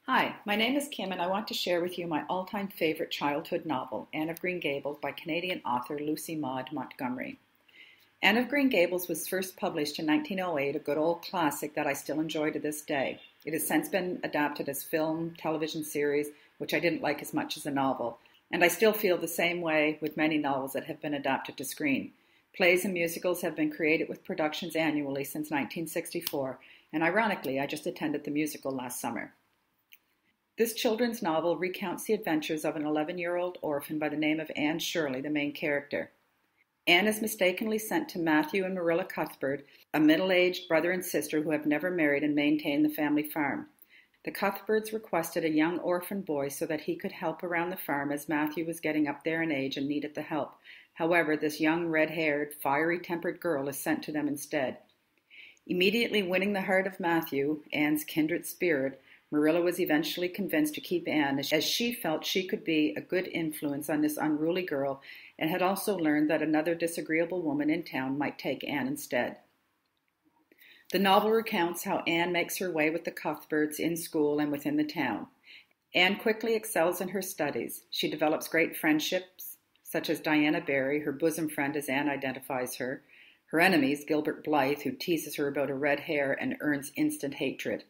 Hi, my name is Kim and I want to share with you my all-time favorite childhood novel, Anne of Green Gables by Canadian author Lucy Maud Montgomery. Anne of Green Gables was first published in 1908, a good old classic that I still enjoy to this day. It has since been adapted as film, television series, which I didn't like as much as a novel, and I still feel the same way with many novels that have been adapted to screen. Plays and musicals have been created with productions annually since 1964, and ironically, I just attended the musical last summer. This children's novel recounts the adventures of an 11-year-old orphan by the name of Anne Shirley, the main character. Anne is mistakenly sent to Matthew and Marilla Cuthbert, a middle-aged brother and sister who have never married and maintain the family farm. The Cuthberts requested a young orphan boy so that he could help around the farm as Matthew was getting up there in age and needed the help. However, this young red-haired, fiery-tempered girl is sent to them instead. Immediately winning the heart of Matthew, Anne's kindred spirit, Marilla was eventually convinced to keep Anne as she felt she could be a good influence on this unruly girl and had also learned that another disagreeable woman in town might take Anne instead. The novel recounts how Anne makes her way with the Cuthberts in school and within the town. Anne quickly excels in her studies. She develops great friendships, such as Diana Barry, her bosom friend as Anne identifies her, her enemies, Gilbert Blythe, who teases her about her red hair and earns instant hatred.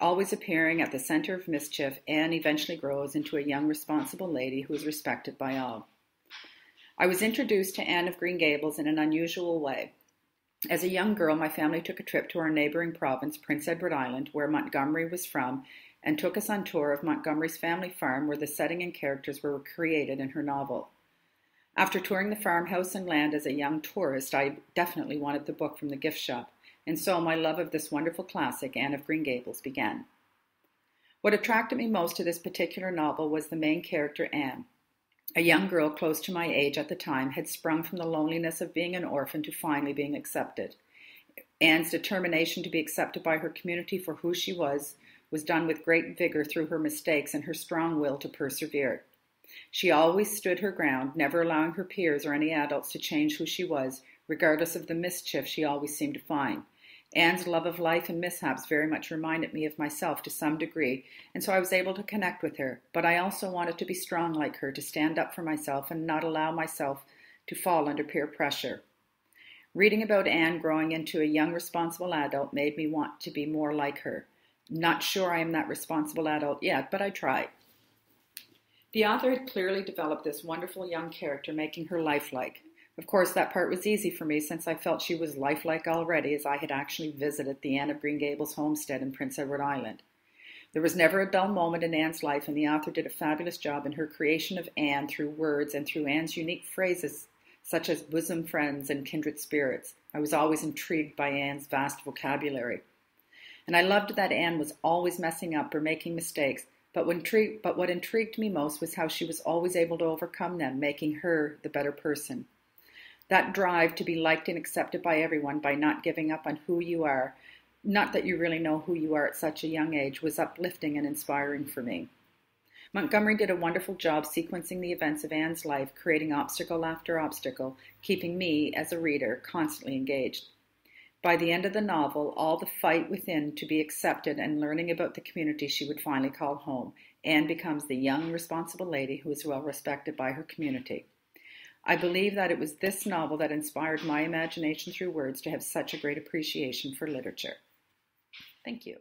Always appearing at the center of mischief, Anne eventually grows into a young, responsible lady who is respected by all. I was introduced to Anne of Green Gables in an unusual way. As a young girl, my family took a trip to our neighboring province, Prince Edward Island, where Montgomery was from, and took us on tour of Montgomery's family farm where the setting and characters were created in her novel. After touring the farmhouse and land as a young tourist, I definitely wanted the book from the gift shop. And so my love of this wonderful classic, Anne of Green Gables, began. What attracted me most to this particular novel was the main character, Anne. A young girl close to my age at the time had sprung from the loneliness of being an orphan to finally being accepted. Anne's determination to be accepted by her community for who she was done with great vigor through her mistakes and her strong will to persevere. She always stood her ground, never allowing her peers or any adults to change who she was, regardless of the mischief she always seemed to find. Anne's love of life and mishaps very much reminded me of myself to some degree, and so I was able to connect with her. But I also wanted to be strong like her, to stand up for myself and not allow myself to fall under peer pressure. Reading about Anne growing into a young, responsible adult made me want to be more like her. Not sure I am that responsible adult yet, but I tried. The author had clearly developed this wonderful young character, making her lifelike. Of course, that part was easy for me since I felt she was lifelike already, as I had actually visited the Anne of Green Gables homestead in Prince Edward Island. There was never a dull moment in Anne's life, and the author did a fabulous job in her creation of Anne through words and through Anne's unique phrases such as bosom friends and kindred spirits. I was always intrigued by Anne's vast vocabulary. And I loved that Anne was always messing up or making mistakes, but what intrigued me most was how she was always able to overcome them, making her the better person. That drive to be liked and accepted by everyone by not giving up on who you are, not that you really know who you are at such a young age, was uplifting and inspiring for me. Montgomery did a wonderful job sequencing the events of Anne's life, creating obstacle after obstacle, keeping me, as a reader, constantly engaged. By the end of the novel, all the fight within to be accepted and learning about the community she would finally call home, Anne becomes the young, responsible lady who is well respected by her community. I believe that it was this novel that inspired my imagination through words to have such a great appreciation for literature. Thank you.